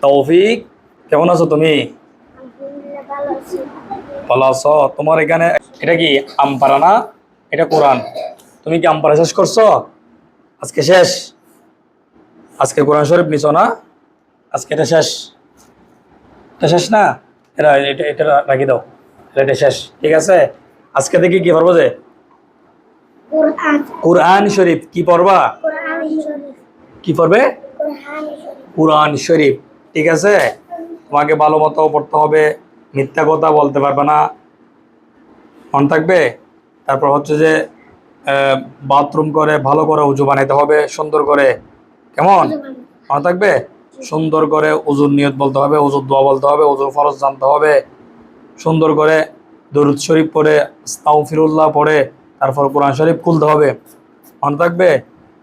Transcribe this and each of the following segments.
তৌফিক, কেমন আছো তুমি? ভালো আছো? তোমার এখানে এটা কি আমপারা না? এটা কোরআন। তুমি কি আমপারা শেষ করছো? আজকে শেষ? আজকে কোরআন শরীফ নিছো না? আজকে এটা শেষ? এটা শেষ না? এটা এটা এটা রাখি দাও। এটা শেষ, ঠিক আছে? আজকে থেকে কি পড়বো যে? কোরআন শরীফ। কি পড়বা? কি পড়বে? কোরআন শরীফ, ঠিক আছে? তোমাকে ভালো মতো পড়তে হবে, মিথ্যা কথা বলতে পারবে না, মন থাকবে। তারপর হচ্ছে যে বাথরুম করে ভালো করে উজু বানাইতে হবে, সুন্দর করে, কেমন মনে থাকবে? সুন্দর করে উজুর নিয়ত বলতে হবে, উজুর দোয়া বলতে হবে, উজুর ফরজ জানতে হবে, সুন্দর করে দরুদ শরীফ পড়ে আস্তাগফিরুল্লাহ পড়ে তারপর কোরআন শরীফ খুলতে হবে, মনে থাকবে?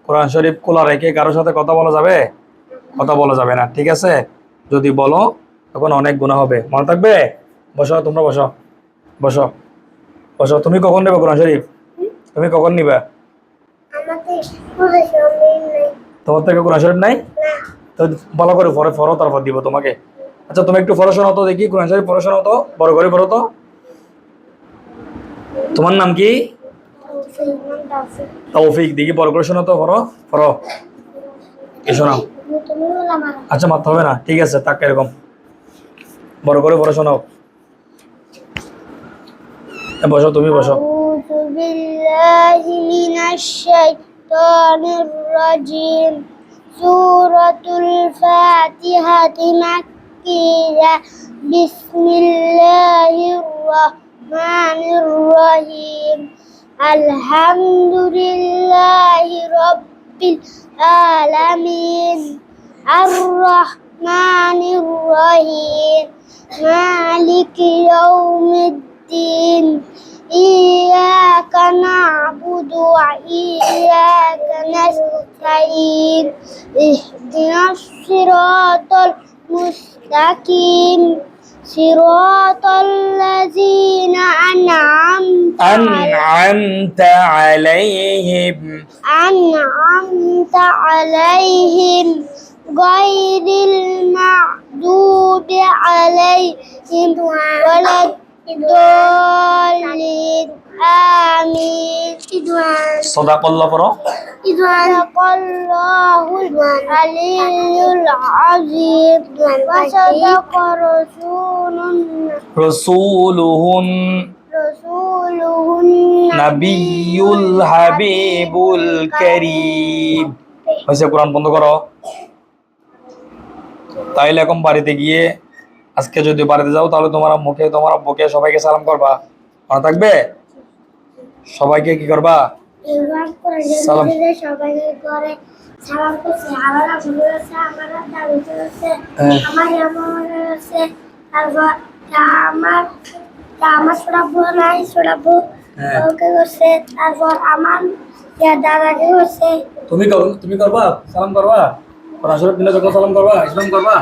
কোরআন শরীফ খোলা রেখে কারোর সাথে কথা বলা যাবে? কথা বলা যাবে না, ঠিক আছে? যদি বলো তখন অনেক গুনাহ হবে, মনে থাকবে? বসো, তোমরা বসো, বসো, বসো। তুমি কখন নেবে কোরআন শরীফ? তুমি কখন নিবা? তোমার থেকে কোরআন শরীফ নাই তো? ভালো করে পড়ে পড়ো, তারপর দিব তোমাকে। আচ্ছা, তুমি একটু পড়াশোনা তো দেখি, কোরআন শরীফ পড়াশোনা তো বড় করে পড়ো তো। তোমার নাম কি? তৌফিক। দেখি বড় করে শোনো তো, পড়ো পড়ো, কি শোনাও? আচ্ছা, মারতে হবে না, ঠিক আছে, তাক এরকম বড় করে পড়াশোনা। বসো, তুমি বসো। আউযু বিল্লাহি মিনাশ শাইতানির রাজিম। সূরাতুল ফাতিহাতি মাক্কিয়াহ। বিসমিল্লাহির রাহমানির রহিম। আলহামদুলিল্লাহি রাব্বিল আলামিন। আর-রাহমানির রহিম। মালিকি ইয়াউমিদ্দিন। ইয়্যাকা না'বুদু ওয়া ইয়্যাকা নাস্তাঈন। ইহদিনাস সিরাতাল মুস্তাকিম। সিরাতাল লাযীনা আন'আমতা আলাইহিম গায়রিল মাগদুবি আলাইহিম ওয়ালাদ-দাল্লিন। আমিন। সাদাকাল্লাহ পড়ো। সাদাকাল্লাহুল আলিয়্যুল আযীম। ওয়া সাদাকা রাসূলুহুন নাবিয়্যুল হাবিবুল কারীম। হয়েছে, কোরআন বন্ধ করো। তাইলে এখন বাড়িতে গিয়ে, আজকে যদি বাড়িতে যাও তাহলে তোমার মুখে তোমার আব্বুকে সবাইকে সালাম করবা, মনে থাকবে? সবাইকে কি করবা? সালাম। সবাইকে করে সালাম করছে। আমার আব্বু আছে, আমার দাদু আছে, আমার আম্মু আছে, তারপর আমার ছোট বোন নাই, ছোট বোন ওকে করছে, তারপর আমার দাদাকে করছে। তুমি করবা, সালাম করবা, কোরআন শরীফ দিলে যখন সালাম করবা, ইসলাম করবা।